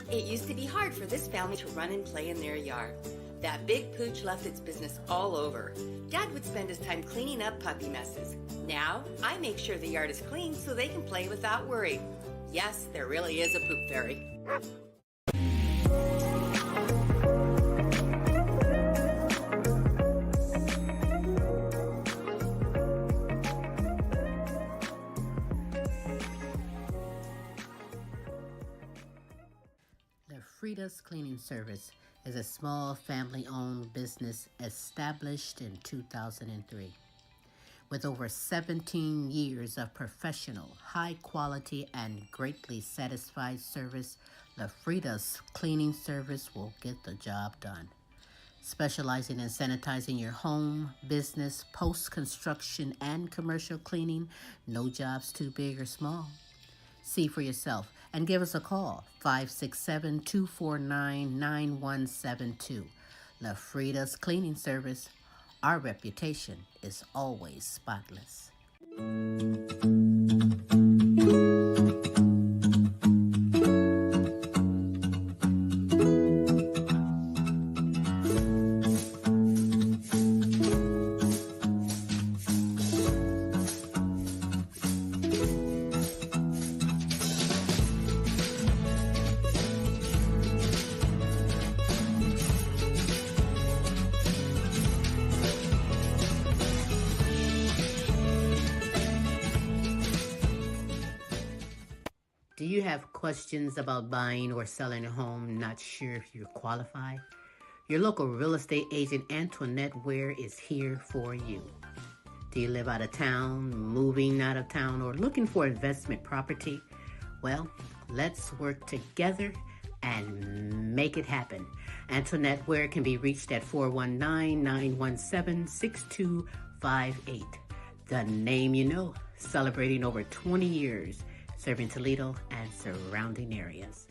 It used to be hard for this family to run and play in their yard. That big pooch left its business all over. Dad would spend his time cleaning up puppy messes. Now, I make sure the yard is clean so they can play without worry. Yes, there really is a poop fairy. Frida's Cleaning Service is a small family-owned business established in 2003. With over 17 years of professional, high-quality, and greatly satisfied service, the Frida's Cleaning Service will get the job done. Specializing in sanitizing your home, business, post-construction, and commercial cleaning, no job's too big or small. See for yourself and give us a call, 567-249-9172. La Frida's Cleaning Service. Our reputation is always spotless. Do you have questions about buying or selling a home, not sure if you're qualified? Your local real estate agent, Antoinette Ware, is here for you. Do you live out of town, moving out of town, or looking for investment property? Well, let's work together and make it happen. Antoinette Ware can be reached at 419-917-6258. The name you know, celebrating over 20 years. Serving Toledo and surrounding areas.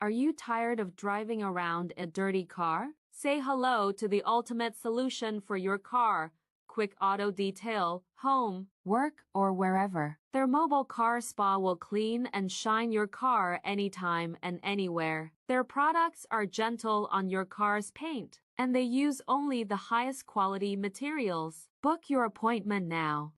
Are you tired of driving around a dirty car? Say hello to the ultimate solution for your car. Quick Auto Detail, home, work, or wherever. Their mobile car spa will clean and shine your car anytime and anywhere. Their products are gentle on your car's paint, and they use only the highest quality materials. Book your appointment now.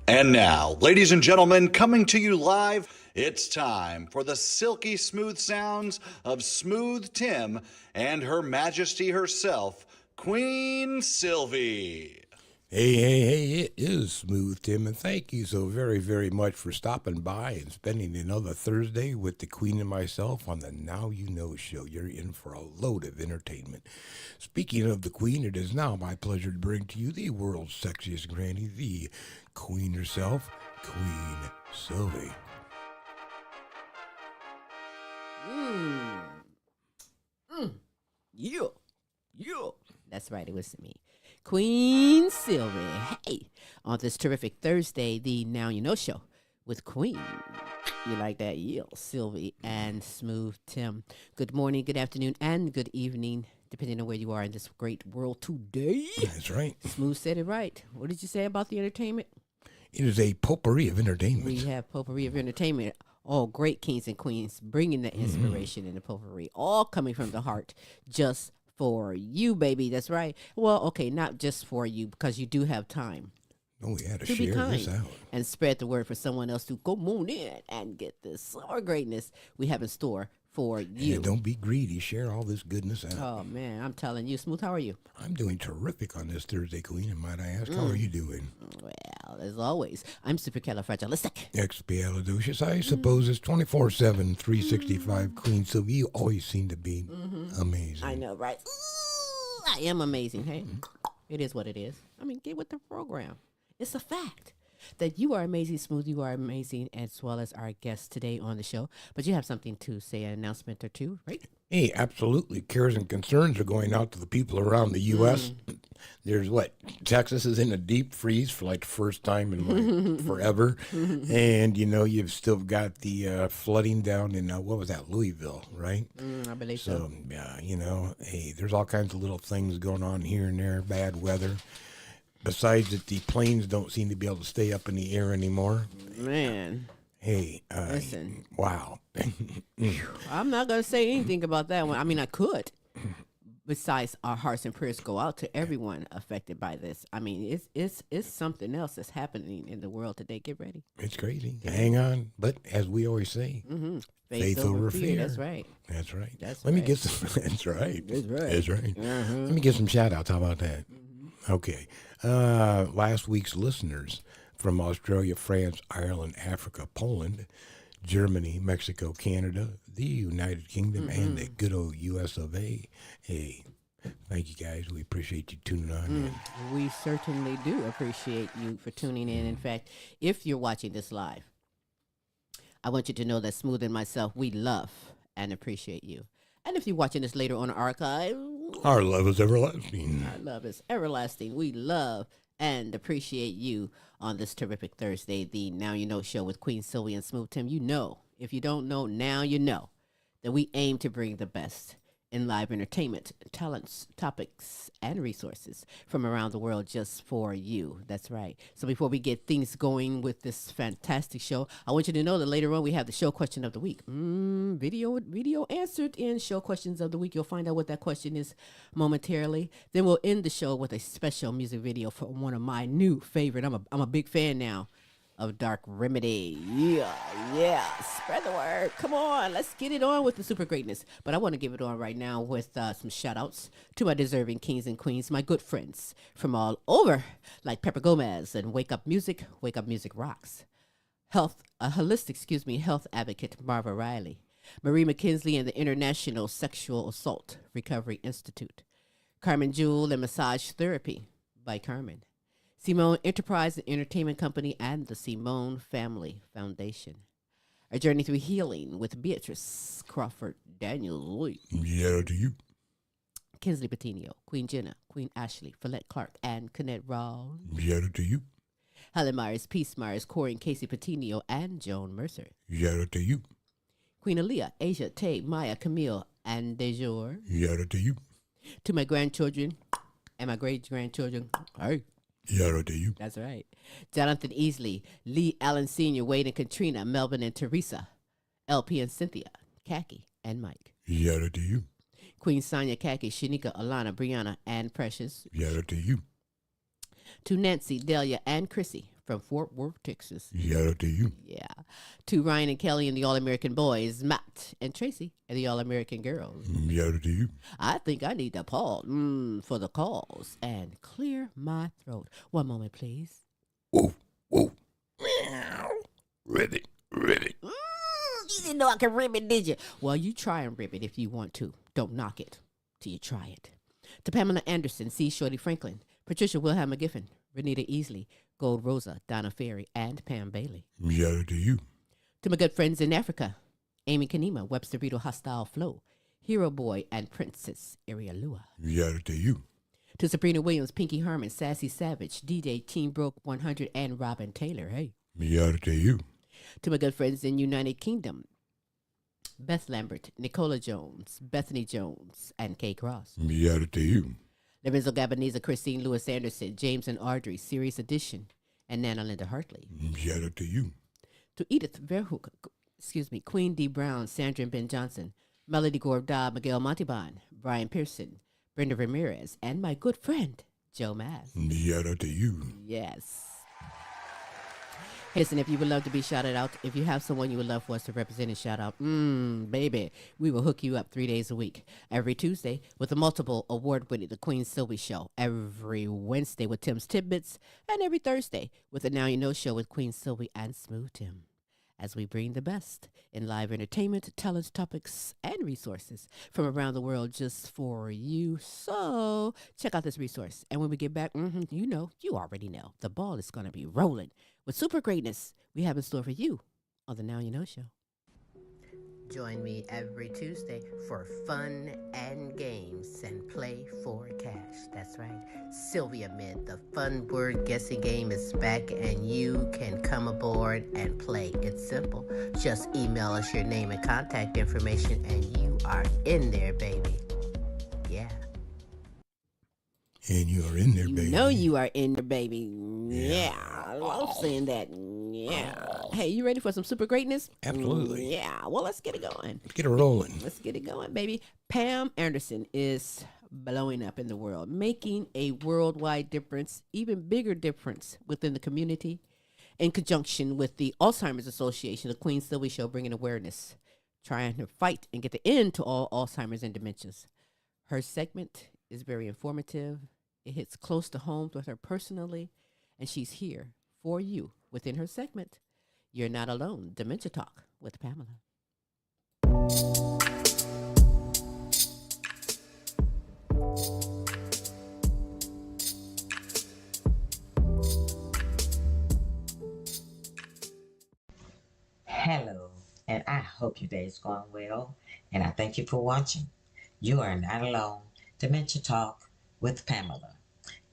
And now, ladies and gentlemen, coming to you live, it's time for the silky smooth sounds of Smooth Tim and Her Majesty herself, Queen Silvy. Hey, it is Smooth Tim, and thank you so very, very much for stopping by and spending another Thursday with the Queen and myself on the Now You Know show. You're in for a load of entertainment. Speaking of the Queen, it is now my pleasure to bring to you the world's sexiest granny, the Queen herself, Queen Silvy. Yeah. That's right, it was me. Queen Silvy. Hey, on this terrific Thursday, the Now You Know show with Queen. You like that? Yeah, Silvy and Smooth Tim. Good morning, good afternoon, and good evening, depending on where you are in this great world today. That's right. Smooth said it right. What did you say about the entertainment? It is a potpourri of entertainment. We have potpourri of entertainment. All great kings and queens bringing the inspiration and the potpourri, all coming from the heart, just for you, baby. That's right. Well, okay, not just for you, because you do have time. Oh, we had to be share kind this out. And spread the word for someone else to go on in and get this summer greatness we have in store for you. And don't be greedy. Share all this goodness out. Oh, man, I'm telling you. Smooth, how are you? I'm doing terrific on this Thursday, Queen, and might I ask, how are you doing? Well, as always, I'm supercalifragilistic. Expialidocious. I suppose it's 24/7, 365. Queen Silvy, you always seem to be amazing. I know, right? Ooh, I am amazing, hey? It is what it is. I mean, get with the program. It's a fact that you are amazing, Smooth. You are amazing, as well as our guest today on the show. But you have something to say, an announcement or two, right? Hey, absolutely. Cares and concerns are going out to the people around the U.S. There's Texas is in a deep freeze for like the first time in forever. And, you've still got the flooding down in, what was that, Louisville, right? I believe so. So, hey, there's all kinds of little things going on here and there, bad weather. Besides that, the planes don't seem to be able to stay up in the air anymore. Man. Hey, Listen. Wow. I'm not going to say anything about that one. I mean, I could. Besides, our hearts and prayers go out to everyone affected by this. I mean, it's something else that's happening in the world today. Get ready. It's crazy. Hang on. But as we always say, faith over fear. That's right. That's right. Let me get some. That's right. That's right. That's right. Let me get some shout outs. How about that? Okay. Last week's listeners from Australia, France, Ireland, Africa, Poland, Germany, Mexico, Canada, the United Kingdom, and the good old US of A. Hey, thank you guys. We appreciate you tuning on. We certainly do appreciate you for tuning in. In fact, if you're watching this live, I want you to know that Smooth and myself, we love and appreciate you. And if you're watching this later on archive, our love is everlasting. Our love is everlasting. We love and appreciate you on this terrific Thursday, the Now You Know show with Queen Silvy and Smooth Tim. You know, if you don't know, now you know that we aim to bring the best in live entertainment, talents, topics, and resources from around the world just for you. That's right. So before we get things going with this fantastic show, I want you to know that later on we have the show question of the week. Video answered in show questions of the week. You'll find out what that question is momentarily. Then we'll end the show with a special music video for one of my new favorite. I'm a big fan now of Dark Remedy. Yeah. Spread the word. Come on. Let's get it on with the super greatness. But I want to give it on right now with some shout outs to my deserving kings and queens, my good friends from all over, like Pepper Gomez and Wake Up Music Rocks. Health advocate Marva Riley. Marie McKinsley and the International Sexual Assault Recovery Institute. Carmen Jewel and Massage Therapy by Carmen. Simone Enterprise and Entertainment Company, and the Simone Family Foundation. A Journey Through Healing with Beatrice Crawford Daniels. Yeah, to you. Kinsley Petiniot, Queen Jenna, Queen Ashley, Follette Clark, and Kennette Rawls. Yeah, to you. Helen Myers, Peace Myers, Corey and Casey Petiniot, and Joan Mercer. Yeah, to you. Queen Aaliyah, Asia, Tay, Maya, Camille, and Dejour. Yeah, to you. To my grandchildren and my great-grandchildren. Hey. Yeah, to you. That's right. Jonathan Easley, Lee Allen Sr., Wade and Katrina, Melvin and Teresa, LP and Cynthia, Khaki and Mike. Yeah, to you. Queen Sonia, Khaki, Shanika, Alana, Brianna, and Precious. Yeah, to you. To Nancy, Delia, and Chrissy from Fort Worth, Texas. Yeah, to you. Yeah. To Ryan and Kelly and the All-American Boys, Matt and Tracy and the All-American Girls. Yeah, to you. I think I need to pause for the cause and clear my throat. One moment, please. Whoa. Meow. Ready. You didn't know I could rip it, did you? Well, you try and rip it if you want to. Don't knock it till you try it. To Pamela Anderson, C. Shorty Franklin, Patricia Wilhelm McGiffin, Renita Easley, Gold Rosa, Donna Ferry, and Pam Bailey. Yeah, to you. To my good friends in Africa, Amy Kanima, Webster Beetle, Hostile Flow, Hero Boy, and Princess Arielua. Yeah, to you. To Sabrina Williams, Pinky Herman, Sassy Savage, DJ Team Broke 100, and Robin Taylor. Hey. Yeah, to you. To my good friends in United Kingdom, Beth Lambert, Nicola Jones, Bethany Jones, and Kay Cross. Yeah, to you. Lorenzo Gabonese, Christine Lewis Anderson, James and Audrey, Series Edition, and Nana Linda Hartley. Yeah, to you. To Edith Verhoek, Queen D. Brown, Sandra and Ben Johnson, Melody Gorda, Miguel Montalban, Brian Pearson, Brenda Ramirez, and my good friend, Joe Mass. Yeah, to you. Yes. Listen, if you would love to be shouted out, if you have someone you would love for us to represent and shout out, baby, we will hook you up 3 days a week. Every Tuesday with the multiple award-winning The Queen Silvy Show. Every Wednesday with Tim's Tidbits. And every Thursday with the Now You Know Show with Queen Silvy and Smooth Tim. As we bring the best in live entertainment, talents, topics, and resources from around the world just for you. So check out this resource. And when we get back, you already know, the ball is going to be rolling with super greatness we have in store for you on the Now You Know Show. Join me every Tuesday for fun and games and play for cash. That's right. Sylvia Mid, the fun word guessing game is back and you can come aboard and play. It's simple. Just email us your name and contact information and you are in there, baby. Yeah. And you are in there, baby. You know you are in there, baby. Yeah. I love saying that. Yeah. Hey, you ready for some super greatness? Absolutely. Yeah. Well, let's get it going. Let's get it rolling. Let's get it going, baby. Pam Anderson is blowing up in the world, making a worldwide difference, even bigger difference within the community, in conjunction with the Alzheimer's Association, the Queen Silvy Show, bringing awareness, trying to fight and get the end to all Alzheimer's and dementias. Her segment is very informative. It hits close to home with her personally, and she's here for you within her segment. You're Not Alone, Dementia Talk with Pamela. Hello, and I hope your day is going well, and I thank you for watching. You are not alone. Dementia Talk with Pamela.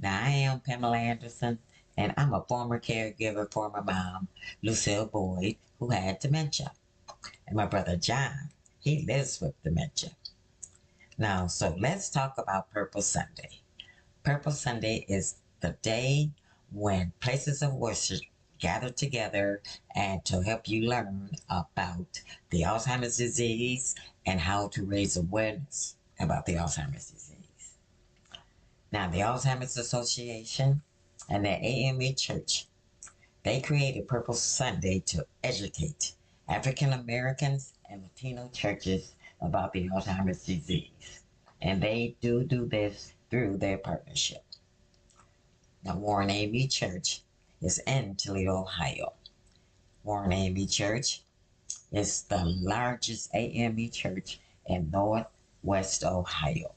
Now, I am Pamela Anderson, and I'm a former caregiver for my mom, Michele Boyd, who had dementia. And my brother John, he lives with dementia. Now, so let's talk about Purple Sunday. Purple Sunday is the day when places of worship gather together and to help you learn about the Alzheimer's disease and how to raise awareness about the Alzheimer's disease. Now, the Alzheimer's Association and the AME Church, they created Purple Sunday to educate African Americans and Latino churches about the Alzheimer's disease. And they do this through their partnership. Now, Warren AME Church is in Toledo, Ohio. Warren AME Church is the largest AME church in Northwest Ohio.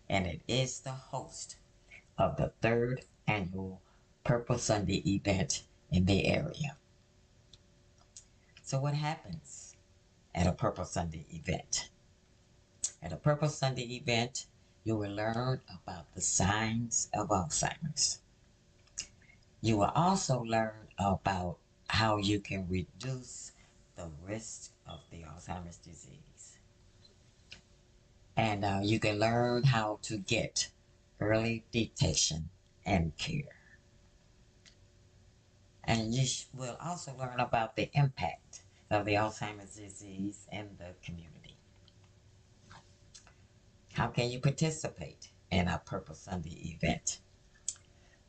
And it is the host of the 3rd annual Purple Sunday event in the area. So what happens at a Purple Sunday event? At a Purple Sunday event, you will learn about the signs of Alzheimer's. You will also learn about how you can reduce the risk of the Alzheimer's disease. And you can learn how to get early detection and care. And you will also learn about the impact of the Alzheimer's disease in the community. How can you participate in a Purple Sunday event?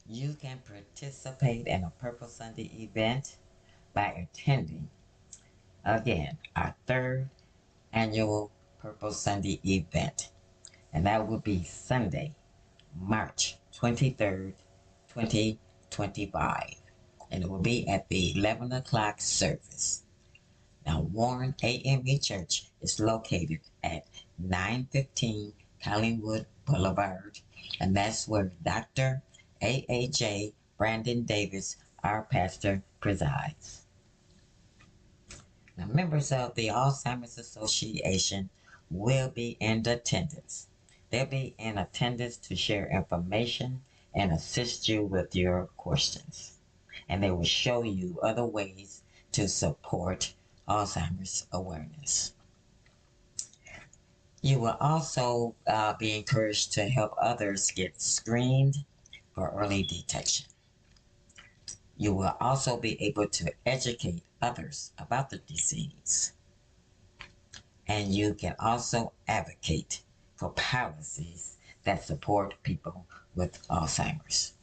You can participate in a Purple Sunday event by attending, again, our 3rd annual Purple Sunday event. And that will be Sunday, March 23rd, 2025. And it will be at the 11 o'clock service. Now, Warren AME Church is located at 915 Collingwood Boulevard. And that's where Dr. AAJ Brandon Davis, our pastor, presides. Now, members of the Alzheimer's Association will be in attendance. They'll be in attendance to share information and assist you with your questions. And they will show you other ways to support Alzheimer's awareness. You will also be encouraged to help others get screened for early detection. You will also be able to educate others about the disease. And you can also advocate for policies that support people with Alzheimer's.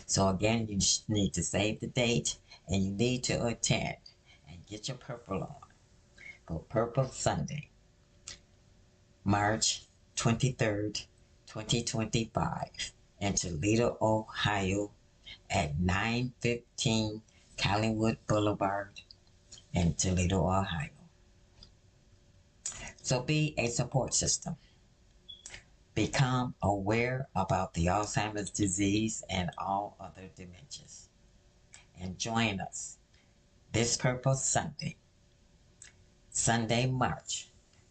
So again, you need to save the date and you need to attend and get your purple on for Purple Sunday, March 23rd, 2025 in Toledo, Ohio at 915 Collingwood Boulevard in Toledo, Ohio. So be a support system. Become aware about the Alzheimer's disease and all other dementias. And join us this Purple Sunday, March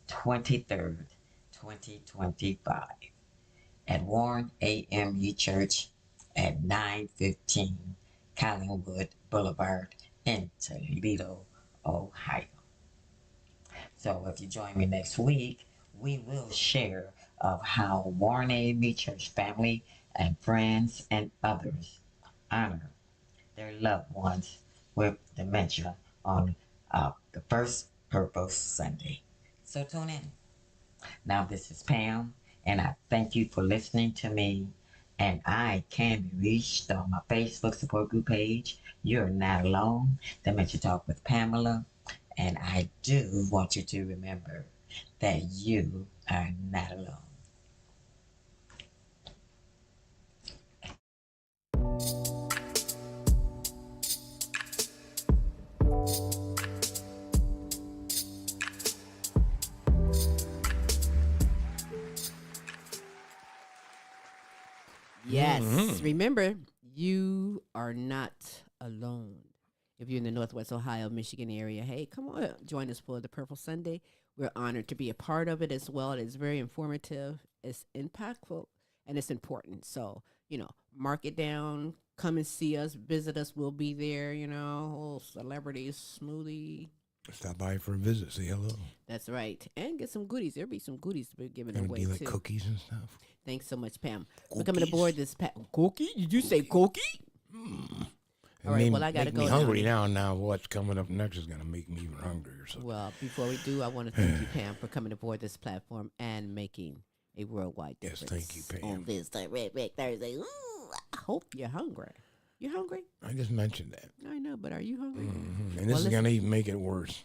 23rd, 2025 at Warren AME Church at 915 Collingwood Boulevard in Toledo, Ohio. So if you join me next week, we will share of how Warren AME Church family and friends and others honor their loved ones with dementia on the first Purple Sunday. So tune in. Now this is Pam, and I thank you for listening to me. And I can be reached on my Facebook support group page. You're Not Alone, Dementia Talk with Pamela. And I do want you to remember that you are not alone. Yes. Remember, you are not alone. If you're in the Northwest Ohio, Michigan area, hey, come on, join us for the Purple Sunday. We're honored to be a part of it as well. It is very informative, it's impactful, and it's important. So, mark it down, come and see us, visit us. We'll be there, whole celebrities, smoothie. Stop by for a visit, say hello. That's right. And get some goodies. There'll be some goodies to be given Gonna away, be like too. cookies and stuff. Thanks so much, Pam, for coming aboard this. Cookie? Did you say cookie? All right, well, I got to go. Make me hungry now. Now what's coming up next is going to make me even hungrier. So. Well, before we do, I want to thank you, Pam, for coming aboard this platform and making a worldwide difference. Yes, thank you, Pam. On this Red Thursday. Ooh, I hope you're hungry. You hungry? I just mentioned that. I know, but are you hungry? Mm-hmm. And this is going to even make it worse.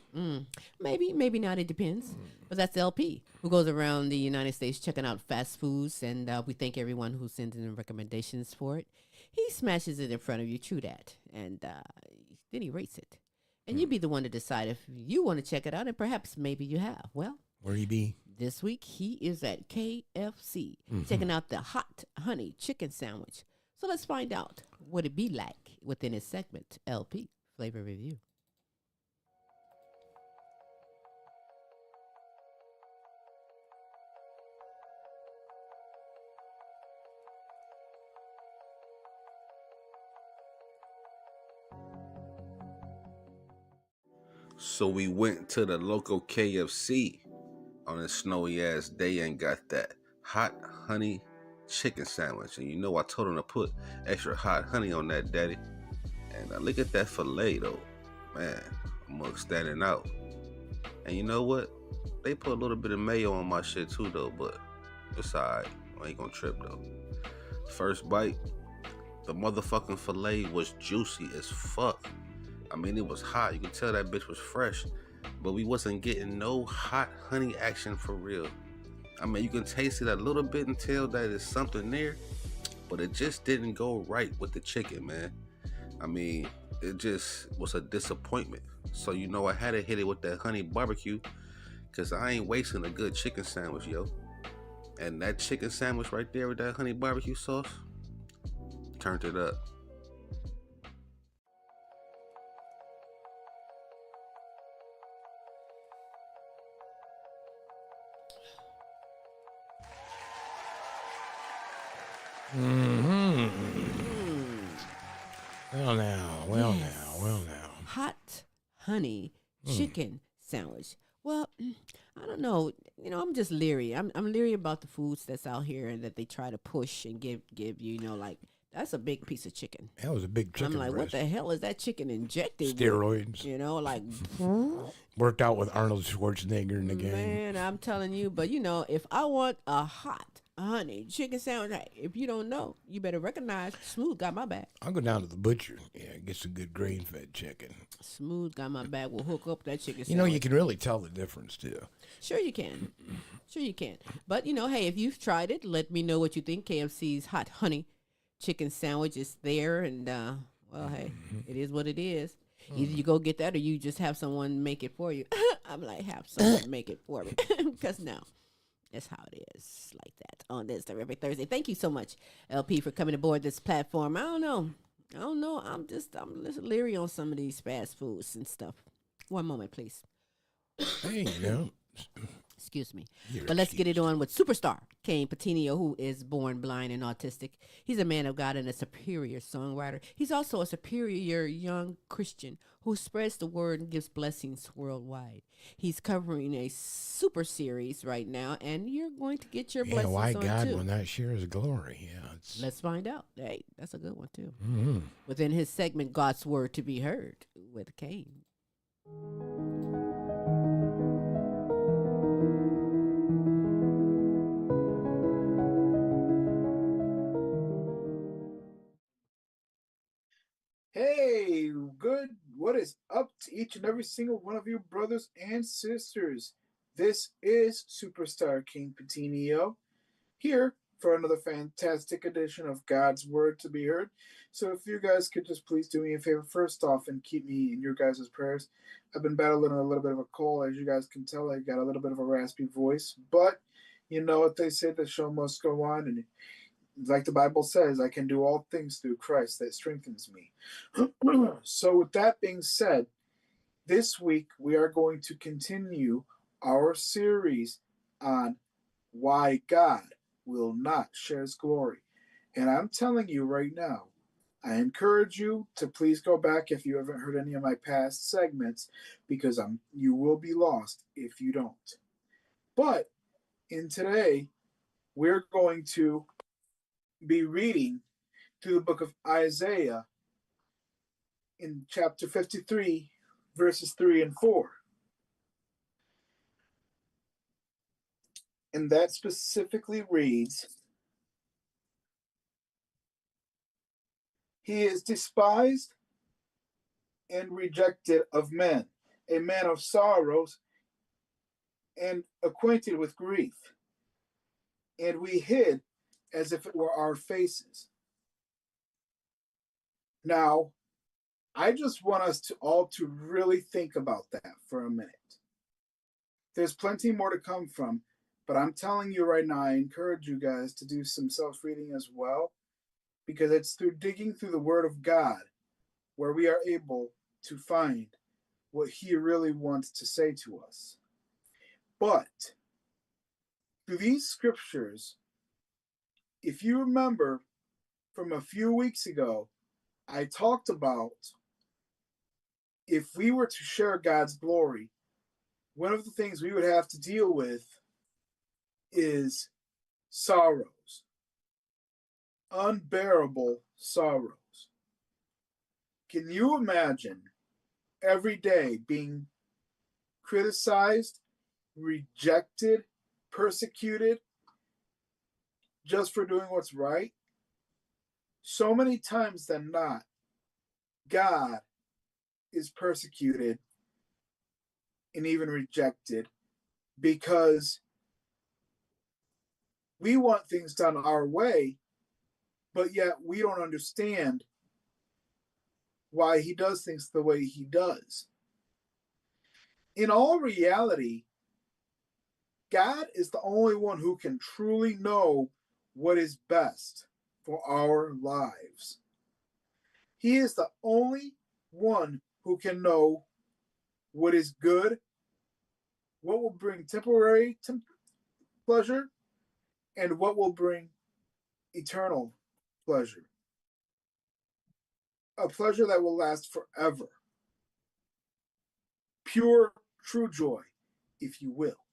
Maybe not. It depends. But that's LP, who goes around the United States checking out fast foods, and we thank everyone who sends in recommendations for it. He smashes it in front of you, true that, and then he rates it. And you be the one to decide if you want to check it out, and perhaps maybe you have. Well, where he be? This week, he is at KFC, checking out the hot honey chicken sandwich. So let's find out what it be like within his segment, LP Flavor Review. So we went to the local KFC on a snowy ass day and got that hot honey chicken sandwich. And I told him to put extra hot honey on that, daddy. And look at that filet though. Man, I'm standing out. And you know what? They put a little bit of mayo on my shit too though, but it's alright. I ain't gonna trip though. First bite, the motherfucking filet was juicy as fuck. I mean, it was hot. You could tell that bitch was fresh, but we wasn't getting no hot honey action for real. I mean, you can taste it a little bit and tell that it's something there, but it just didn't go right with the chicken, man. I mean, it just was a disappointment. So, I had to hit it with that honey barbecue because I ain't wasting a good chicken sandwich, yo. And that chicken sandwich right there with that honey barbecue sauce turned it up. Well now. Hot honey chicken sandwich. Well, I don't know. I'm just leery. I'm leery about the foods that's out here and that they try to push and give you. Like that's a big piece of chicken. That was a big chicken. I'm like, breast. what the hell is that chicken injected Steroids. with? Like worked out with Arnold Schwarzenegger in the game. Man, I'm telling you. But if I want a hot honey chicken sandwich. Hey, if you don't know, you better recognize Smooth got my back. I'll go down to the butcher. Yeah, get some good grain-fed chicken. Smooth got my back. We'll hook up that chicken sandwich. You know, you can really tell the difference, too. Sure you can. Sure you can. But, hey, if you've tried it, let me know what you think. KFC's hot honey chicken sandwich is there. And, well, hey, it is what it is. Either you go get that or you just have someone make it for you. I'm like, have someone make it for me. Because no, that's how it is. Like that on this terrific Thursday. Thank you so much, LP, for coming aboard this platform. I don't know. I'm just leery on some of these fast foods and stuff. One moment, please. Hey, you know. Excuse me. But let's get it on with superstar Kayne Petiniot, who is born blind and autistic. He's a man of God and a superior songwriter. He's also a superior young Christian who spreads the word and gives blessings worldwide. He's covering a super series right now, and you're going to get your blessings why on God too. will not share his glory. Yeah, Let's find out. Hey, that's a good one too. Mm-hmm. Within his segment, God's Word to be Heard with Kayne. Hey, good. What is up to each and every single one of you brothers and sisters? This is Superstar Kayne Petiniot here for another fantastic edition of God's Word to be Heard. So if you guys could just please do me a favor first off and keep me in your guys' prayers. I've been battling a little bit of a cold. As you guys can tell, I got a little bit of a raspy voice. But you know what they say, the show must go on. And like the Bible says, I can do all things through Christ that strengthens me. So with that being said, this week we are going to continue our series on why God will not share his glory. And I'm telling you right now, I encourage you to please go back if you haven't heard any of my past segments, because you will be lost if you don't. But in today, we're going to be reading through the book of Isaiah in chapter 53, verses 3 and 4. And that specifically reads, "He is despised and rejected of men, a man of sorrows and acquainted with grief. And we hid as if it were our faces." Now, I just want us to all to really think about that for a minute. There's plenty more to come from, but I'm telling you right now, I encourage you guys to do some self-reading as well, because it's through digging through the Word of God where we are able to find what he really wants to say to us. But through these scriptures, if you remember from a few weeks ago, I talked about if we were to share God's glory, one of the things we would have to deal with is sorrows, unbearable sorrows. Can you imagine every day being criticized, rejected, persecuted just for doing what's right? So many times than not, God is persecuted and even rejected because we want things done our way, but yet we don't understand why he does things the way he does. In all reality, God is the only one who can truly know what is best for our lives. He is the only one who can know what is good, what will bring temporary pleasure, and what will bring eternal pleasure. A pleasure that will last forever. Pure, true joy, if you will.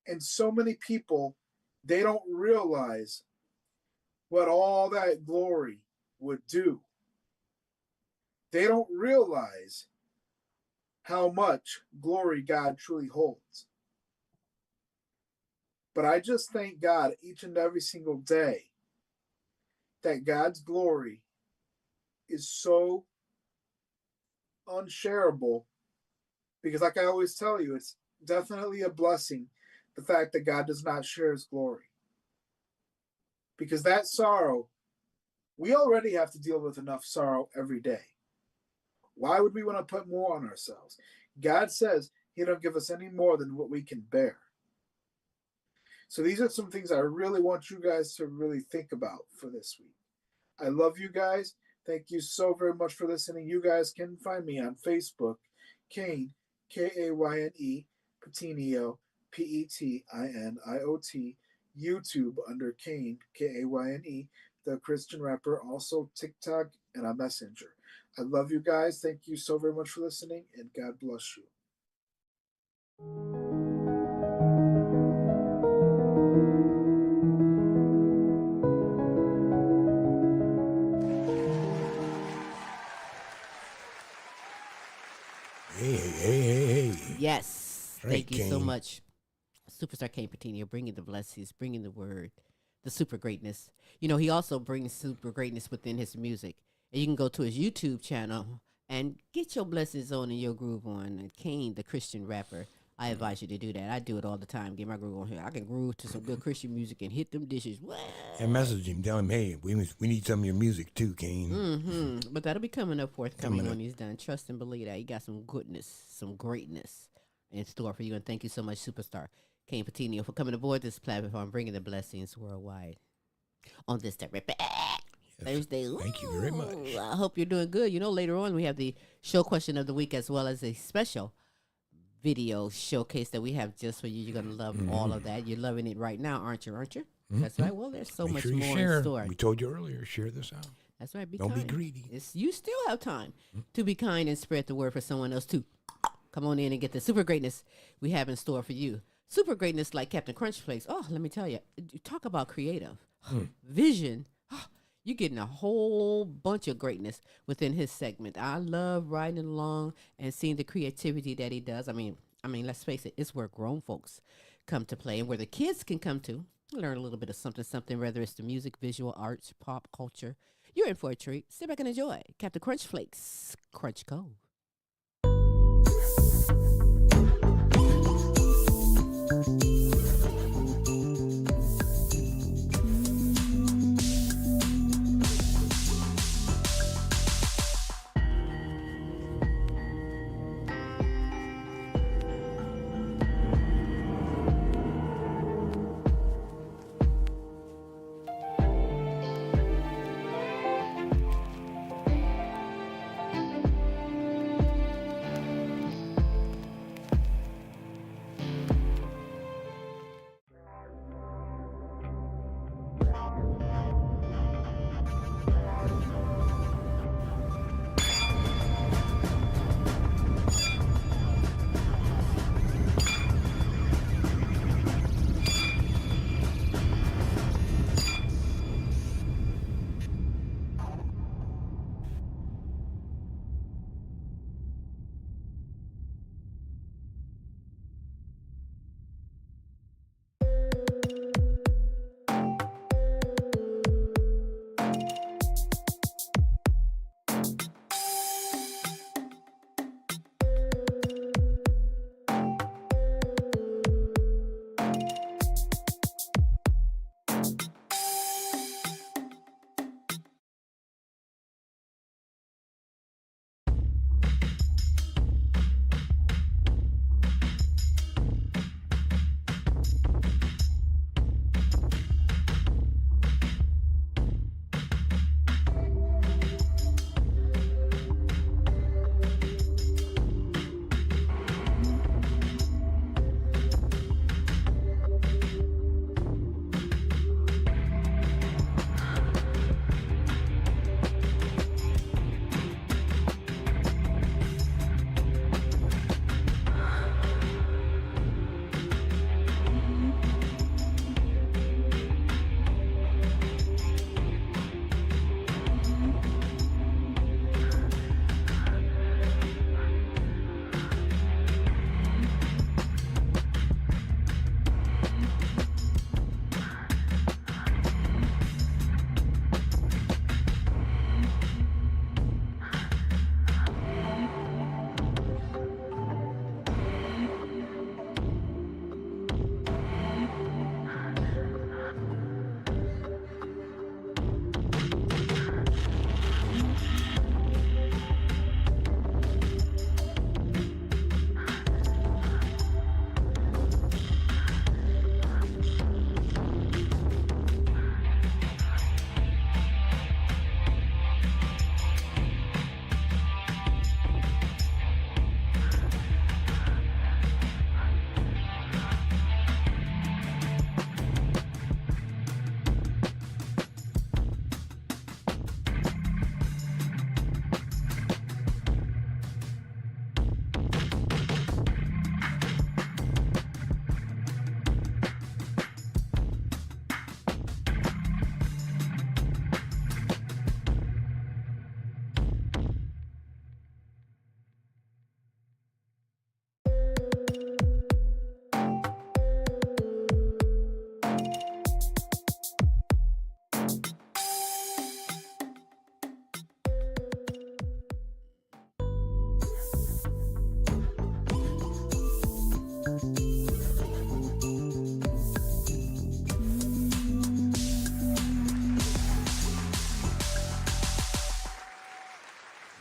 And so many people, they don't realize what all that glory would do. They don't realize how much glory God truly holds. But I just thank God each and every single day that God's glory is so unshareable, because like I always tell you, it's definitely a blessing, the fact that God does not share his glory. Because that sorrow, we already have to deal with enough sorrow every day. Why would we want to put more on ourselves? God says he don't give us any more than what we can bear. So these are some things I really want you guys to really think about for this week. I love you guys. Thank you so very much for listening. You guys can find me on Facebook, Kayne, Kayne, Petiniot, Petiniot, YouTube under Kayne, Kayne, the Christian rapper, also TikTok and on Messenger. I love you guys. Thank you so very much for listening, and God bless you. Hey. Yes. Right, Thank you so Kayne. much. Superstar Kayne Petiniot, bringing the blessings, bringing the word, the super greatness. You know, he also brings super greatness within his music. And you can go to his YouTube channel and get your blessings on and your groove on. And Kayne, the Christian rapper, I advise you to do that. I do it all the time. Get my groove on here. I can groove to some good Christian music and hit them dishes. What? And message him, tell him, hey, we need some of your music too, Kayne. Mm-hmm. But that'll be coming up forthcoming Coming when up. he's done. Trust and believe that. He got some goodness, some greatness in store for you. And thank you so much, Superstar Kayne Petiniot, for coming aboard this platform, bringing the blessings worldwide on this terrific Thursday. Thank you very much. Ooh, I hope you're doing good. You know, later on we have the show question of the week as well as a special video showcase that we have just for you. You're going to love all of that. You're loving it right now, aren't you? That's right. Well, there's so Make much sure you more share. in store. We told you earlier, share this out. That's right. Don't be kind. greedy. You still have time to be kind and spread the word for someone else too. Come on in and get the super greatness we have in store for you. Super greatness like Captain Krunchflakes. Oh, let me tell you, talk about creative vision. You're getting a whole bunch of greatness within his segment. I love riding along and seeing the creativity that he does. I mean, let's face it, it's where grown folks come to play and where the kids can come to learn a little bit of something, whether it's the music, visual arts, pop culture. You're in for a treat. Sit back and enjoy. Captain Krunchflakes, Krunch Kove.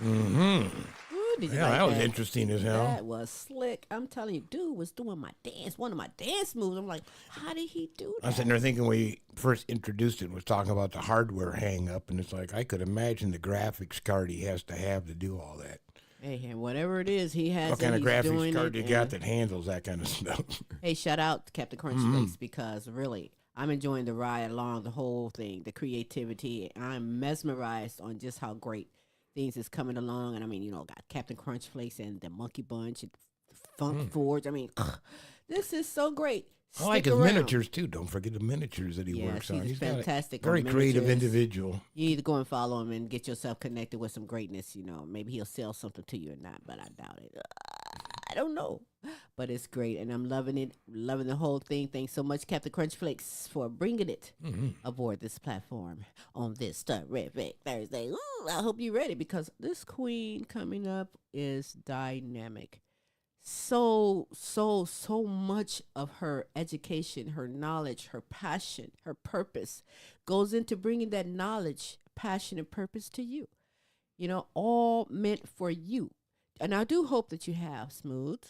Ooh, did you Yeah, like that was interesting as hell. That was slick. I'm telling you, dude was doing my dance, one of my dance moves. I'm like, how did he do that? I was sitting there thinking when he first introduced it, was talking about the hardware hang up, and it's like I could imagine the graphics card he has to do all that. Hey, and whatever it is he has, What kind of graphics card you you got that handles that kind of stuff? Hey, shout out to Captain Krunchflakes because really, I'm enjoying the ride along the whole thing, the creativity. I'm mesmerized on just how great things is coming along. And I mean, got Captain Krunchflakes and the Monkey Bunch and Funk Forge. I mean, this is so great. I like Stick his around. miniatures too. Don't forget the miniatures that he works on. He's got a fantastic. very on creative miniatures. individual. You need to go and follow him and get yourself connected with some greatness. Maybe he'll sell something to you or not, but I doubt it. I don't know, but it's great, and I'm loving it, loving the whole thing. Thanks so much, Captain Krunchflakes, for bringing it aboard this platform on this terrific Thursday. Ooh, I hope you're ready because this queen coming up is dynamic. So much of her education, her knowledge, her passion, her purpose goes into bringing that knowledge, passion, and purpose to you. All meant for you. And I do hope that you have Smooth.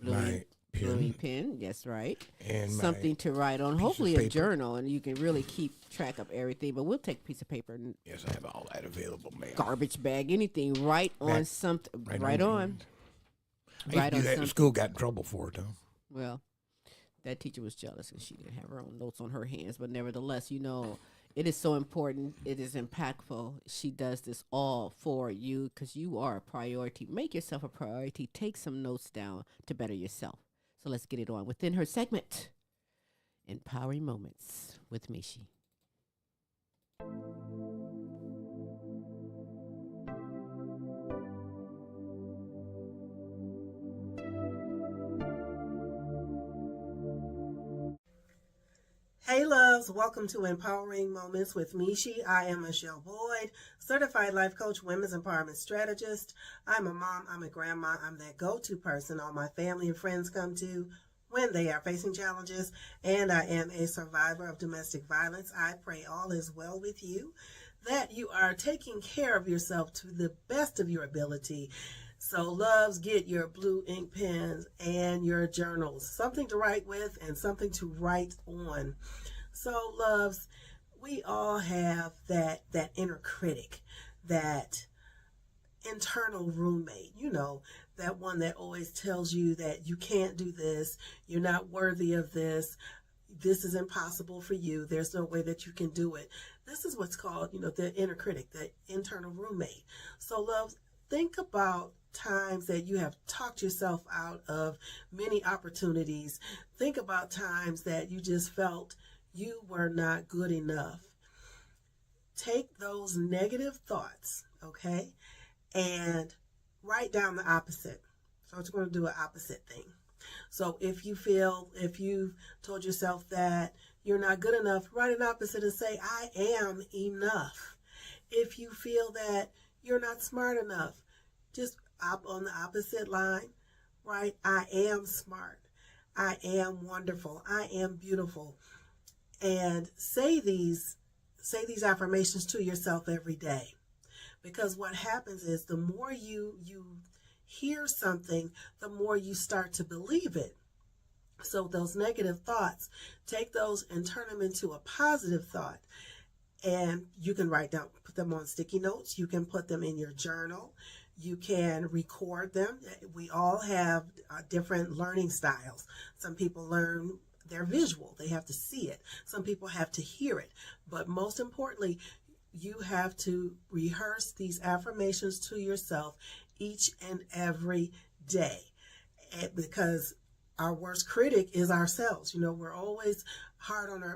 My pen, yes, right. And something to write on. Hopefully a journal, and you can really keep track of everything. But we'll take a piece of paper and yes, I have all that available, man. Garbage bag, anything. Write on something. Right on. I used to do that in school, got in trouble for it, though. Well, that teacher was jealous because she didn't have her own notes on her hands. But nevertheless, it is so important. It is impactful. She does this all for you because you are a priority. Make yourself a priority. Take some notes down to better yourself. So let's get it on. Within her segment, Empowering Moments with Michi. Hey loves, welcome to Empowering Moments with Michi. I am Michele Boyd, certified life coach, women's empowerment strategist. I'm a mom, I'm a grandma, I'm that go-to person all my family and friends come to when they are facing challenges, and I am a survivor of domestic violence. I pray all is well with you, that you are taking care of yourself to the best of your ability. So loves, get your blue ink pens and your journals, something to write with and something to write on. So loves, we all have that inner critic, that internal roommate, that one that always tells you that you can't do this, you're not worthy of this is impossible for you, there's no way that you can do it. This is what's called, the inner critic, the internal roommate. So loves, think about times that you have talked yourself out of many opportunities. Think about times that you just felt you were not good enough. Take those negative thoughts, okay, and write down the opposite. So we're going to do an opposite thing. So if you've told yourself that you're not good enough, write an opposite and say, I am enough. If you feel that you're not smart enough, just up on the opposite line, right? I am smart. I am wonderful. I am beautiful. And say these affirmations to yourself every day. Because what happens is the more you hear something, the more you start to believe it. So those negative thoughts, take those and turn them into a positive thought. And you can put them on sticky notes. You can put them in your journal. You can record them. We all have different learning styles. Some people learn, they're visual. They have to see it. Some people have to hear it. But most importantly, you have to rehearse these affirmations to yourself each and every day. Because our worst critic is ourselves. We're always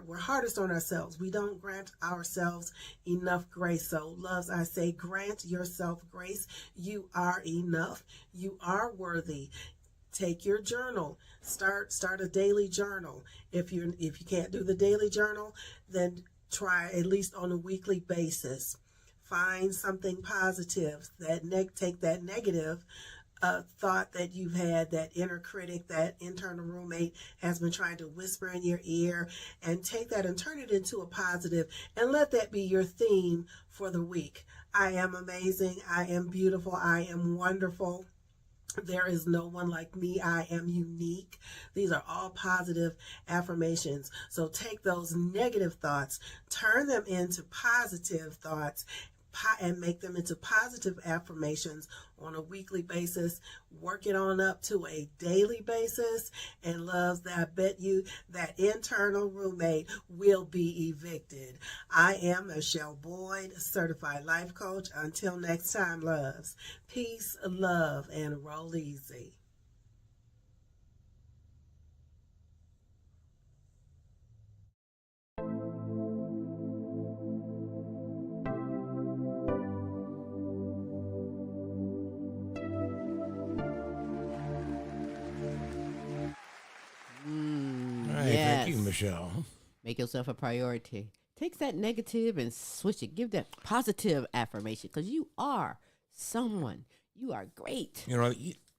we're hardest on ourselves. We don't grant ourselves enough grace. So loves, I say, grant yourself grace. You are enough. You are worthy. Take your journal. Start a daily journal. If you can't do the daily journal, then try at least on a weekly basis. Find something positive. Take that negative thought that you've had, that inner critic, that internal roommate has been trying to whisper in your ear, and take that and turn it into a positive, and let that be your theme for the week. I am amazing. I am beautiful. I am wonderful. There is no one like me. I am unique. These are all positive affirmations. So take those negative thoughts, turn them into positive thoughts, and make them into positive affirmations on a weekly basis. Work it on up to a daily basis. And loves, that I bet you that internal roommate will be evicted. I am Michele Boyd, certified life coach. Until next time, loves. Peace, love, and roll easy. Thank you, Michele. Make yourself a priority. Take that negative and switch it. Give that positive affirmation because you are someone. You are great. You know,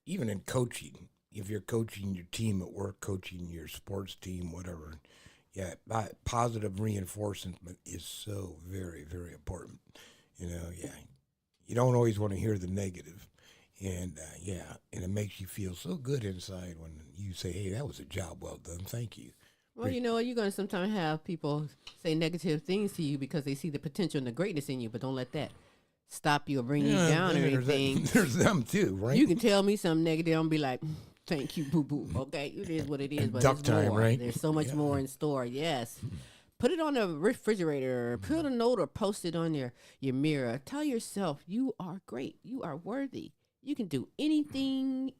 even in coaching, if you're coaching your team at work, coaching your sports team, whatever, yeah, positive reinforcement is so very, very important. You know, yeah, you don't always want to hear the negative. And, and it makes you feel so good inside when you say, hey, that was a job well done. Thank you. Well, you know what? You're going to sometimes have people say negative things to you because they see the potential and the greatness in you, but don't let that stop you or bring you down or anything. There's them too, right? You can tell me something negative, I'm be like, thank you, boo-boo. Okay, it is what it is, but duck there's time, more. right? There's so much more in store, yes. Put it on the refrigerator, put a note or post it on your mirror. Tell yourself you are great. You are worthy. You can do anything.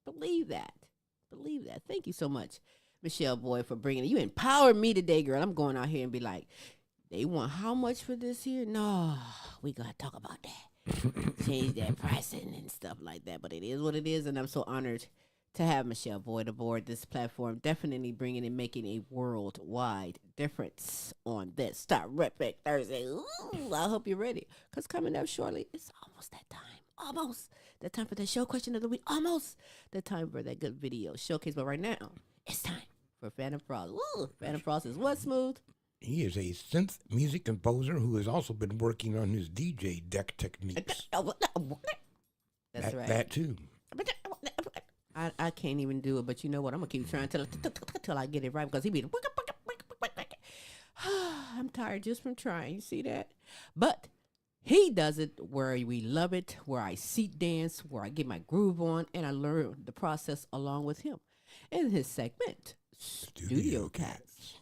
Believe that. Thank you so much, Michele Boyd, for bringing it. You empowered me today, girl. I'm going out here and be like, they want how much for this here? No, we got to talk about that. Change that pricing and stuff like that. But it is what it is, and I'm so honored to have Michele Boyd aboard this platform. Definitely bringing and making a worldwide difference on this Terrific Thursday. Ooh, I hope you're ready. Because coming up shortly, it's almost that time. Almost. That time for the show question of the week. Almost. That time for that good video showcase. But right now, it's time for Fantom Frost. Ooh, Fantom Frost is what, Smooth? He is a synth music composer who has also been working on his DJ deck techniques. That's right. That too. I can't even do it, but you know what? I'm going to keep trying till I get it right because he be... I'm tired just from trying. You see that? But he does it where we love it, where I seat dance, where I get my groove on, and I learn the process along with him. In his segment, Studio Cats.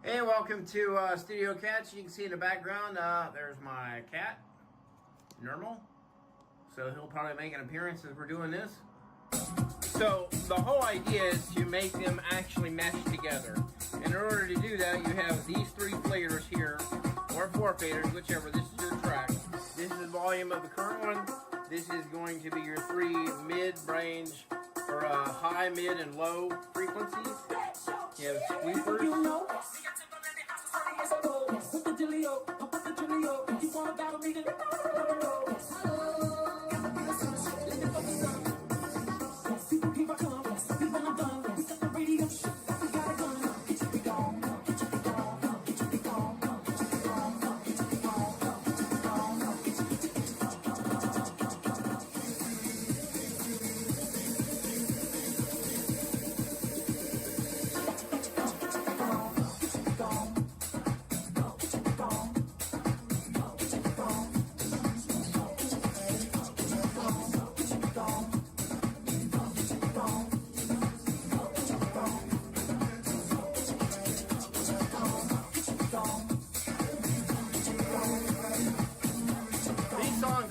Hey, welcome to Studio Cats. You can see in the background, there's my cat, Normal. So he'll probably make an appearance as we're doing this. So the whole idea is to make them actually mesh together. And in order to do that, you have these three faders here, or four faders, whichever. This is your track. This is the volume of the current one. This is going to be your three mid-range, or high, mid, and low frequencies. You have sweepers.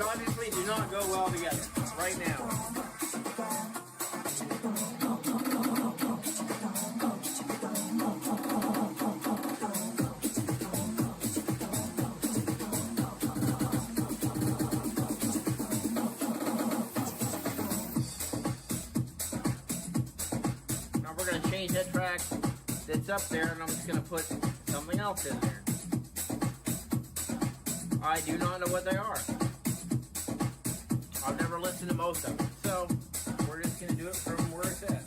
Obviously do not go well together right now. change that track that's up there, and I'm just going to put something else in there. I do not know what they are. I've never listened to most of them, so we're just going to do it from where it's at.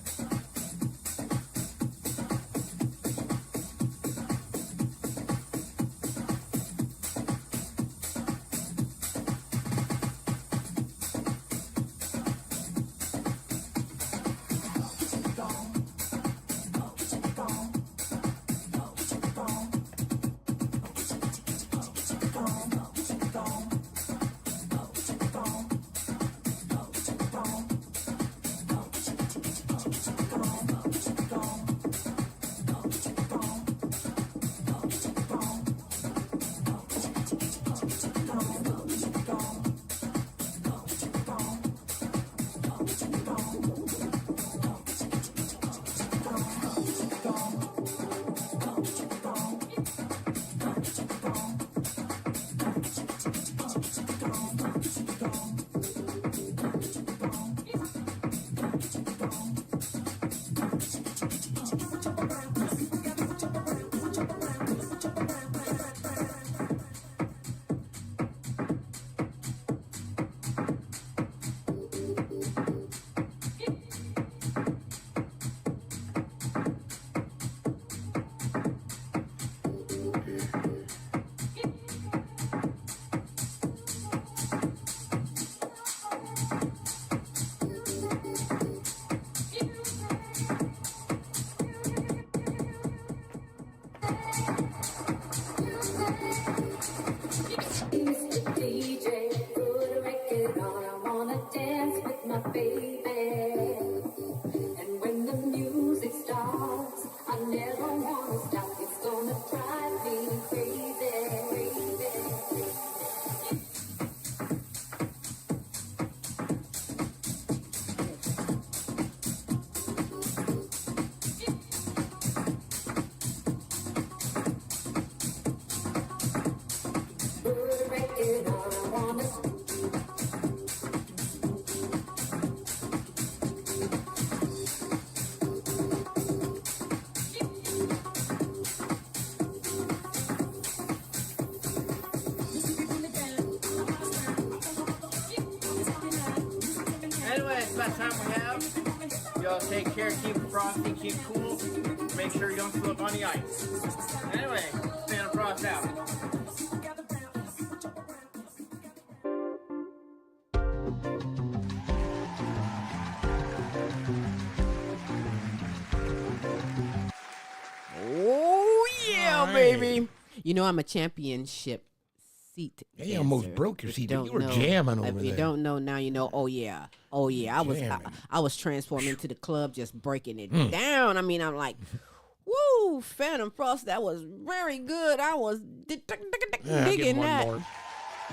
Anyway, it's about time we have. Y'all take care, keep it frosty, keep cool. Make sure you don't slip on the ice. Anyway, Phantom Frost out. Oh, yeah, baby. You know, I'm a championship seat. Yeah, you almost broke your seat. You were jamming over there. If you don't know now, you know. Oh yeah. I was transforming into the club, just breaking it down. I mean, I'm like, woo, Phantom Frost. That was very good. I was digging that. More.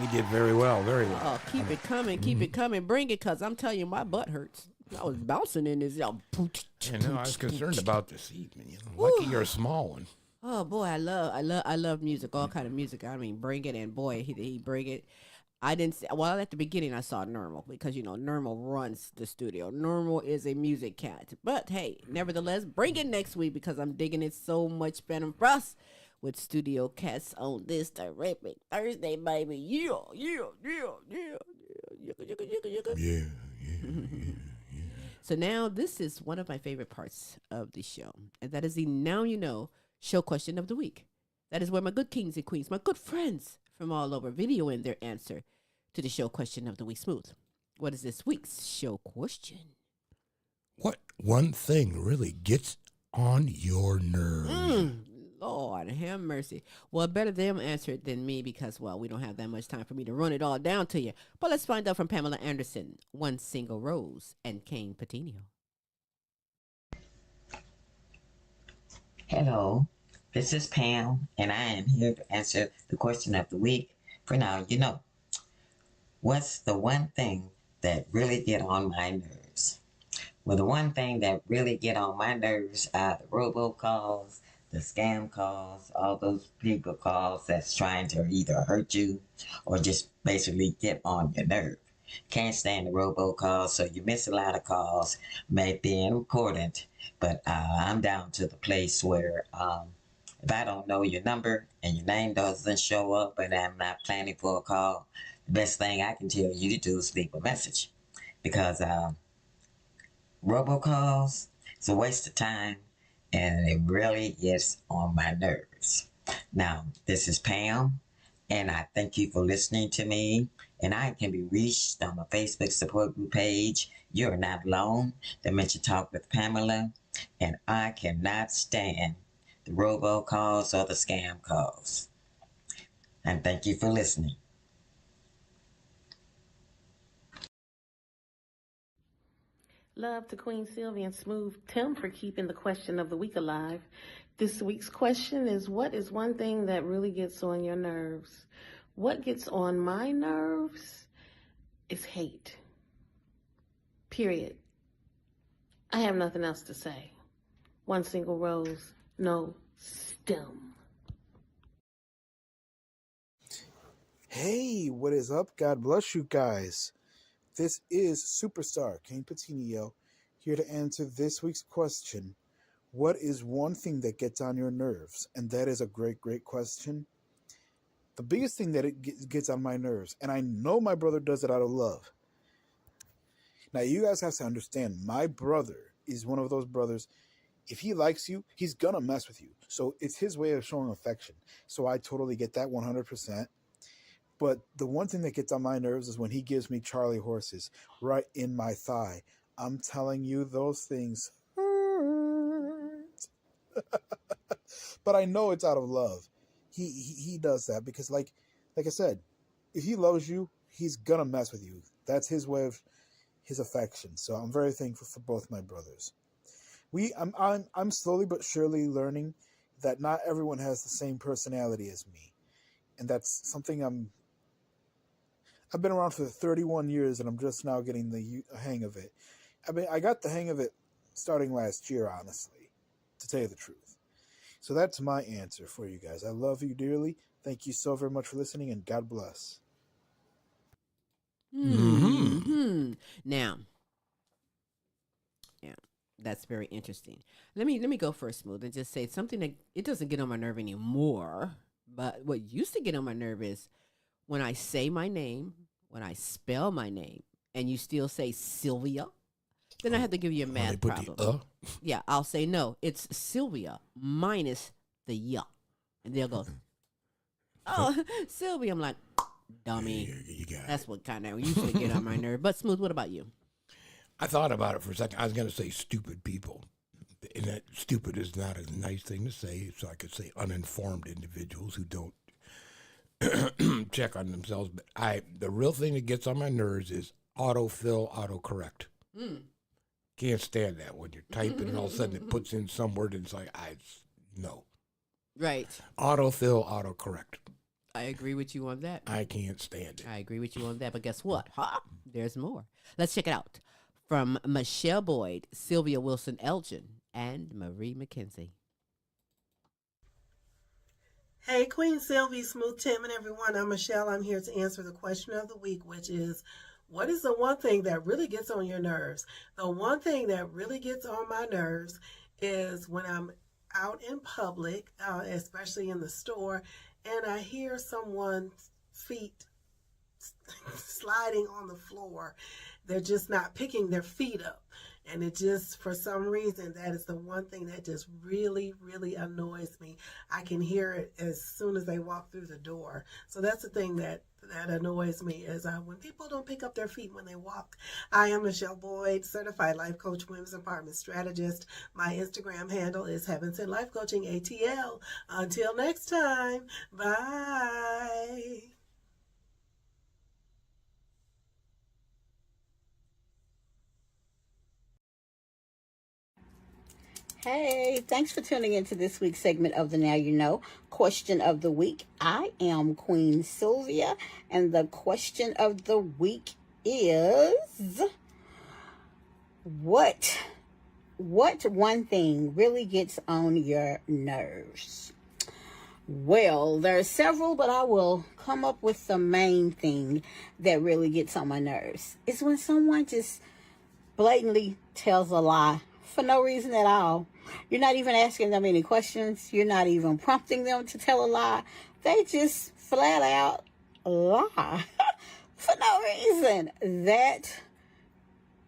You did very well. Very well. Oh, keep it coming. Keep it coming. Bring it, cause I'm telling you, my butt hurts. I was bouncing in this. I was concerned about the seat. Man. Lucky you're a small one. Oh boy, I love music, all kind of music. I mean, bring it, and boy, he bring it. I didn't see, well, at the beginning I saw Normal because you know Normal runs the studio. Normal is a music cat, but hey, nevertheless, bring it next week because I'm digging it so much. Phantom Frost with Studio Cats on this terrific Thursday, baby. Yeah. So now this is one of my favorite parts of the show, and that is the Now You Know show question of the week. That is where my good kings and queens, my good friends from all over, video in their answer to the show question of the week. Smooth, what is this week's show question? What one thing really gets on your nerves? Lord have mercy. Well, better them answer it than me because, well, we don't have that much time for me to run it all down to you. But let's find out from Pamela Anderson, One Single Rose, and Kayne Petiniot. Hello, this is Pam, and I am here to answer the question of the week. For now, you know, what's the one thing that really get on my nerves? Well, the one thing that really get on my nerves are the robocalls, the scam calls, all those people calls that's trying to either hurt you or just basically get on your nerve. Can't stand the robocalls, so you miss a lot of calls, may be important. But I'm down to the place where if I don't know your number and your name doesn't show up and I'm not planning for a call, the best thing I can tell you to do is leave a message. Because robocalls, it's a waste of time and it really gets on my nerves. Now, this is Pam, and I thank you for listening to me. And I can be reached on my Facebook support group page. You're Not Alone, Dementia Talk with Pamela. And I cannot stand the robocalls or the scam calls. And thank you for listening. Love to Queen Silvy and Smooth Tim for keeping the question of the week alive. This week's question is, what is one thing that really gets on your nerves? What gets on my nerves is hate. Period. I have nothing else to say. One single rose, no stem. Hey, what is up? God bless you guys. This is Superstar Kayne Petiniot here to answer this week's question. What is one thing that gets on your nerves? And that is a great, great question. The biggest thing that it gets on my nerves, and I know my brother does it out of love. Now, you guys have to understand, my brother is one of those brothers. If he likes you, he's going to mess with you. So it's his way of showing affection. So I totally get that 100%. But the one thing that gets on my nerves is when he gives me Charlie horses right in my thigh. I'm telling you, those things hurt. But I know it's out of love. He does that because, like I said, if he loves you, he's gonna mess with you. That's his way of his affection. So I'm very thankful for both my brothers. I'm slowly but surely learning that not everyone has the same personality as me, and that's something I've been around for 31 years, and I'm just now getting the hang of it. I got the hang of it starting last year, honestly, to tell you the truth. So that's my answer for you guys. I love you dearly. Thank you so very much for listening, and God bless. Now, yeah, that's very interesting. Let me go first, Smooth, and just say something that it doesn't get on my nerve anymore. But what used to get on my nerve is when I say my name, when I spell my name, and you still say Sylvia, then I have to give you a mad problem. Yeah, I'll say no. It's Sylvia minus the ya, and they'll go, "Oh, Sylvia." I'm like, dummy. That's what kind of used to get on my nerve. But Smooth, what about you? I thought about it for a second. I was going to say stupid people. And that stupid is not a nice thing to say, so I could say uninformed individuals who don't check on themselves. But the real thing that gets on my nerves is autofill, autocorrect. Can't stand that when you're typing and all of a sudden it puts in some word and it's like, no. Right. Autofill, autocorrect. I agree with you on that. I can't stand it. I agree with you on that. But guess what? There's more. Let's check it out. From Michele Boyd, Sylvia Wilson Elgin, and Marie McKenzie. Hey, Queen Silvy, Smooth Tim, and everyone. I'm Michelle. I'm here to answer the question of the week, which is, what is the one thing that really gets on your nerves? The one thing that really gets on my nerves is when I'm out in public, especially in the store, and I hear someone's feet sliding on the floor. They're just not picking their feet up. And it just, for some reason, that is the one thing that just really, really annoys me. I can hear it as soon as they walk through the door. So that's the thing that annoys me is when people don't pick up their feet when they walk. I am Michele Boyd, certified life coach, women's empowerment strategist. My Instagram handle is Heaven Sent Life Coaching ATL. Until next time, bye. Hey, thanks for tuning into this week's segment of the Now You Know question of the week. I am Queen Sylvia, and the question of the week is, what one thing really gets on your nerves? Well, there are several, but I will come up with the main thing that really gets on my nerves. It's when someone just blatantly tells a lie for no reason at all. You're not even asking them any questions. You're not even prompting them to tell a lie. They just flat out lie for no reason. That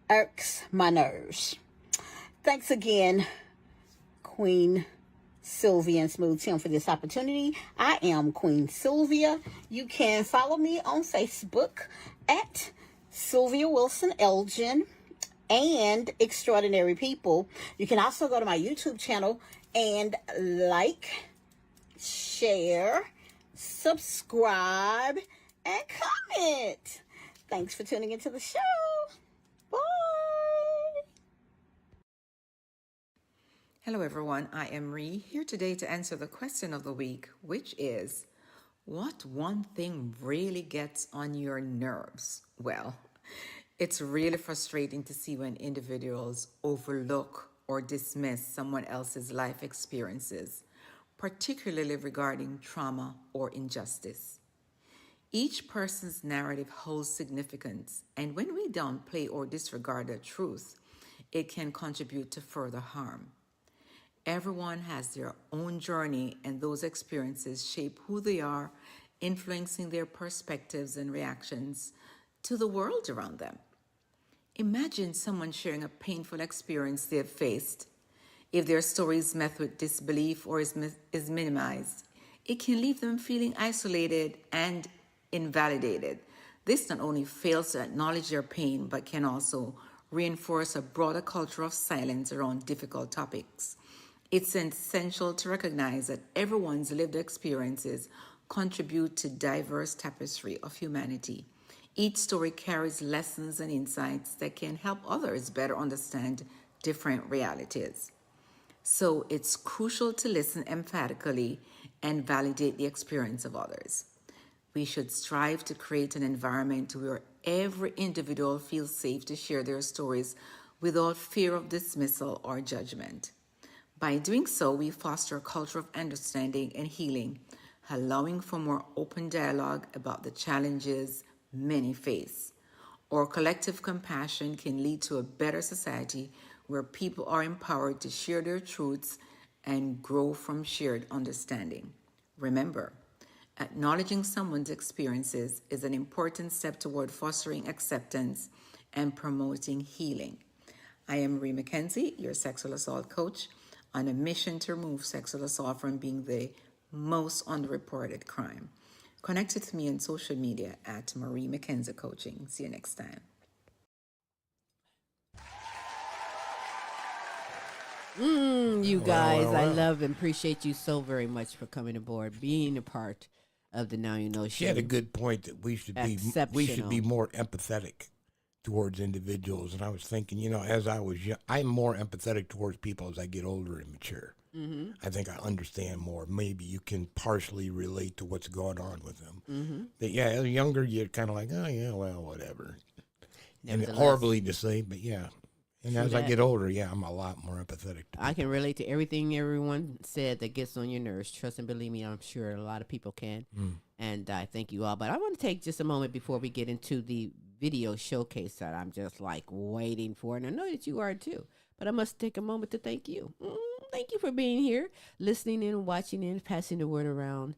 irks my nerves. Thanks again, Queen Sylvia and Smooth Tim, for this opportunity. I am Queen Sylvia. You can follow me on Facebook at Sylvia Wilson Elgin and Extraordinary People. You can also go to my YouTube channel and like, share, subscribe, and comment. Thanks for tuning into the show. Bye. Hello everyone, I am Ree, here today to answer the question of the week, which is, what one thing really gets on your nerves? Well, it's really frustrating to see when individuals overlook or dismiss someone else's life experiences, particularly regarding trauma or injustice. Each person's narrative holds significance, and when we downplay or disregard the truth, it can contribute to further harm. Everyone has their own journey, and those experiences shape who they are, influencing their perspectives and reactions to the world around them. Imagine someone sharing a painful experience they've faced. If their story is met with disbelief or is minimized, it can leave them feeling isolated and invalidated. This not only fails to acknowledge their pain, but can also reinforce a broader culture of silence around difficult topics. It's essential to recognize that everyone's lived experiences contribute to diverse tapestry of humanity. Each story carries lessons and insights that can help others better understand different realities. So it's crucial to listen emphatically and validate the experience of others. We should strive to create an environment where every individual feels safe to share their stories without fear of dismissal or judgment. By doing so, we foster a culture of understanding and healing, allowing for more open dialogue about the challenges many face. Our collective compassion can lead to a better society where people are empowered to share their truths and grow from shared understanding. Remember, acknowledging someone's experiences is an important step toward fostering acceptance and promoting healing. I am Marie McKenzie, your sexual assault coach, on a mission to remove sexual assault from being the most underreported crime. Connect with me on social media at Marie McKenzie Coaching. See you next time. You guys, I love and appreciate you so very much for coming aboard, being a part of the Now You Know show. She had a good point that we should be more empathetic towards individuals. And I was thinking, as I was young, I'm more empathetic towards people as I get older and mature. Mm-hmm. I think I understand more. Maybe you can partially relate to what's going on with them. Mm-hmm. But yeah, as younger, you're kind of like, oh yeah, well, whatever. And horribly to say, but yeah. And as I get older, I'm a lot more empathetic. I can relate to everything everyone said that gets on your nerves. Trust and believe me, I'm sure a lot of people can. And I thank you all. But I want to take just a moment before we get into the video showcase that I'm just like waiting for. And I know that you are too. But I must take a moment to thank you. Thank you for being here, listening in, watching in, passing the word around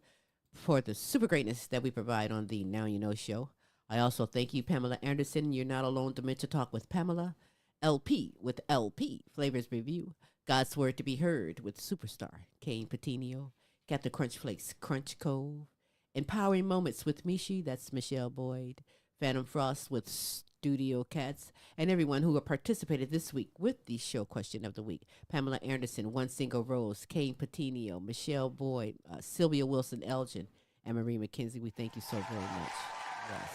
for the super greatness that we provide on the Now You Know show. I also thank you, Pamela Anderson. You're not alone. Dementia Talk with Pamela. LP with LP Flavors Review. God's Word to be Heard with superstar Kayne Petiniot. Captain Krunchflakes, Krunch, Kove. Empowering Moments with Michi, that's Michele Boyd. Fantom Frost with Studio Cats. And everyone who participated this week with the show question of the week. Pamela Anderson, One Single Rose, Kayne Petiniot, Michele Boyd, Sylvia Wilson Elgin, and Marie McKenzie. We thank you so very much. Yes.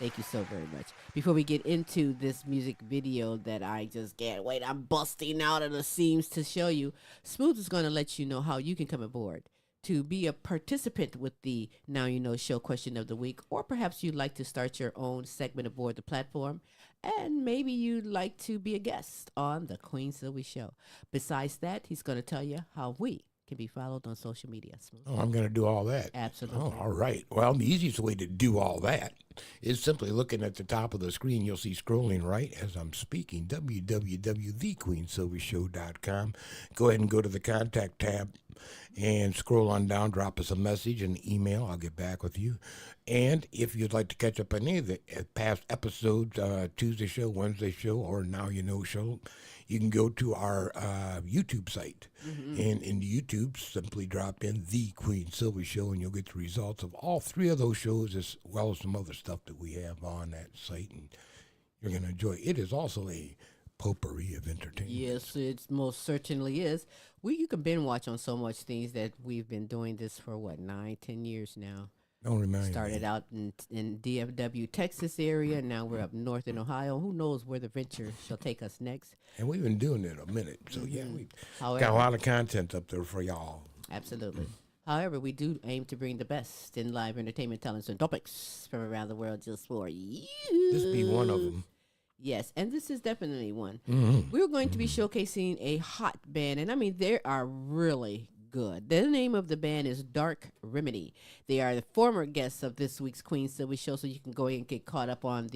Thank you so very much. Before we get into this music video that I just can't wait, I'm busting out of the seams to show you, Smooth is going to let you know how you can come aboard to be a participant with the Now You Know show question of the week, or perhaps you'd like to start your own segment aboard the platform, and maybe you'd like to be a guest on the Queen Sylvie show. Besides that, he's going to tell you how we can be followed on social media. Smooth. Oh, I'm going to do all that. Absolutely. Oh, all right. Well, the easiest way to do all that is simply looking at the top of the screen. You'll see scrolling right as I'm speaking, www.thequeensilvyshow.com. Go ahead and go to the contact tab and scroll on down, drop us a message, an email. I'll get back with you. And if you'd like to catch up on any of the past episodes, Tuesday show, Wednesday show, or Now You Know show, you can go to our YouTube site. And in YouTube, simply drop in The Queen Silvy Show, and you'll get the results of all 3 of those shows, as well as some other stuff that we have on that site. And you're going to enjoy it. It is also a potpourri of entertainment. Yes, it most certainly is. You can binge watch on so much things that we've been doing this for, 9-10 years now. Don't remind Started me. out in DFW, Texas area. Now we're up north in Ohio. Who knows where the venture shall take us next? And we've been doing it a minute. So, yeah, we've However, got a lot of content up there for y'all. Absolutely. However, we do aim to bring the best in live entertainment talents and topics from around the world just for you. This be one of them. Yes, and this is definitely one. Mm-hmm. We're going to be showcasing a hot band, and I mean, they are really good. The name of the band is Dark Remedy. They are the former guests of this week's Queen Silvy Show, so you can go and get caught up on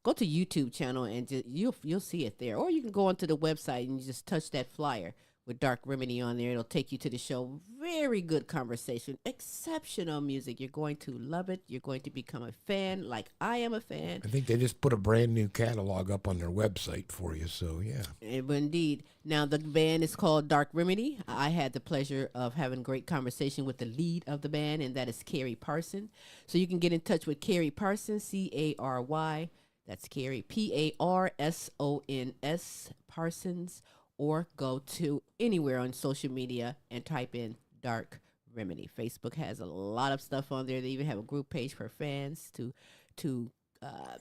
go to YouTube channel and you'll see it there. Or you can go onto the website and you just touch that flyer with Dark Remedy on there. It'll take you to the show. Very good conversation. Exceptional music. You're going to love it. You're going to become a fan like I am a fan. I think they just put a brand new catalog up on their website for you, so yeah. Indeed. Now, the band is called Dark Remedy. I had the pleasure of having a great conversation with the lead of the band, and that is Carrie Parson. So you can get in touch with Carrie Parson, C-A-R-Y. That's Carrie, P-A-R-S-O-N-S, Parsons. Or go to anywhere on social media and type in Dark Remedy. Facebook has a lot of stuff on there. They even have a group page for fans to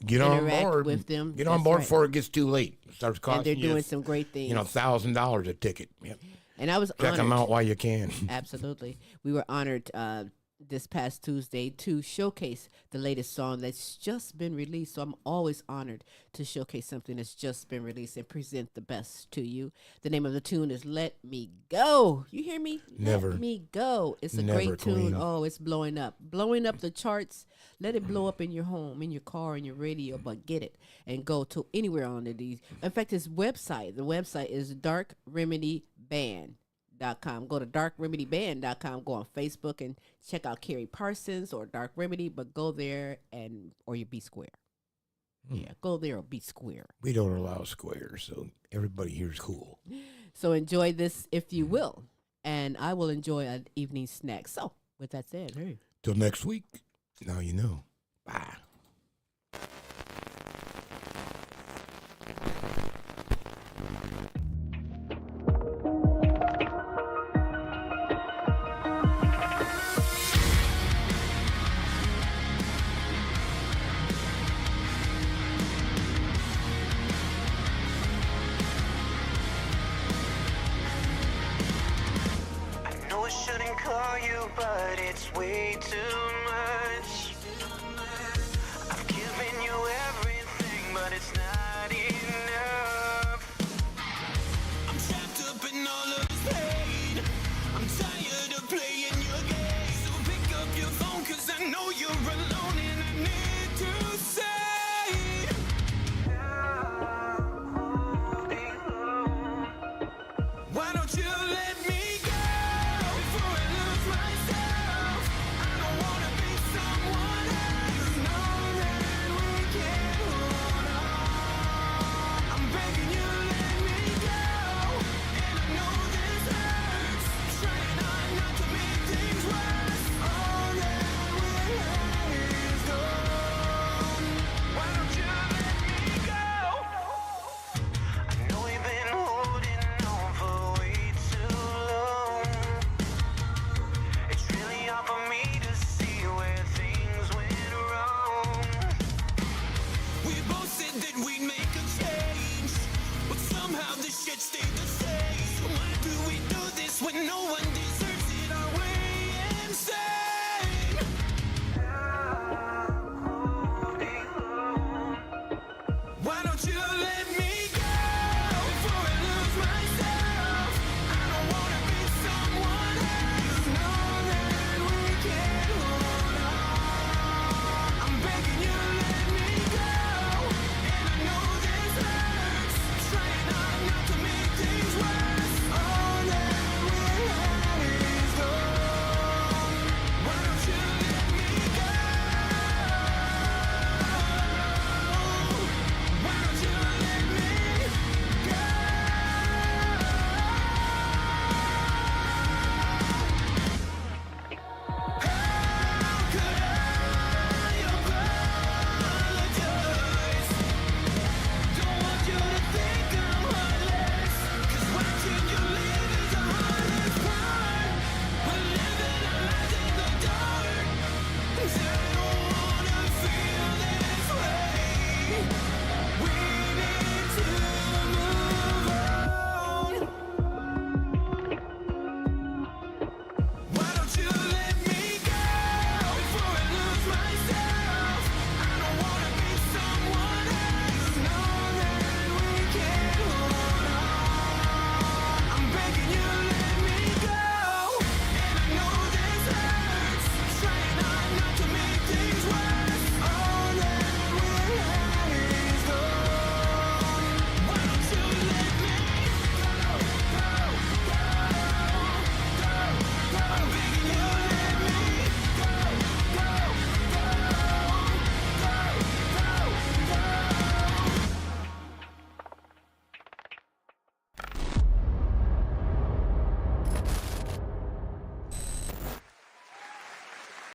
get on interact board with them. Get on board before it gets too late. It starts costing and they're you, doing some great things. $1,000 a ticket. Yep. And I was Check honored. them out while you can. Absolutely. We were honored this past Tuesday to showcase the latest song that's just been released. So I'm always honored to showcase something that's just been released and present the best to you. The name of the tune is Let Me Go. You hear me? Never. Let Me Go. It's a Never, great tune. Queen. Oh, it's blowing up the charts. Let it blow up in your home, in your car, in your radio, but get it and go to anywhere on these. In fact, the website is darkremedyband.com. Go to darkremedyband.com. Go on Facebook and check out Carrie Parsons or Dark Remedy, but go there or you be square. Yeah, go there or be square. We don't allow squares, so everybody here's cool. So enjoy this if you will, and I will enjoy an evening snack. So with that said, hey. Till next week, now you know. Bye. Call you, but it's way too much. I've given you everything, but it's not enough. I'm trapped up in all of this pain. I'm tired of playing your game. So pick up your phone, 'cause I know you're alone and I need to say, why don't you let me stay the same. Why do we do this when no one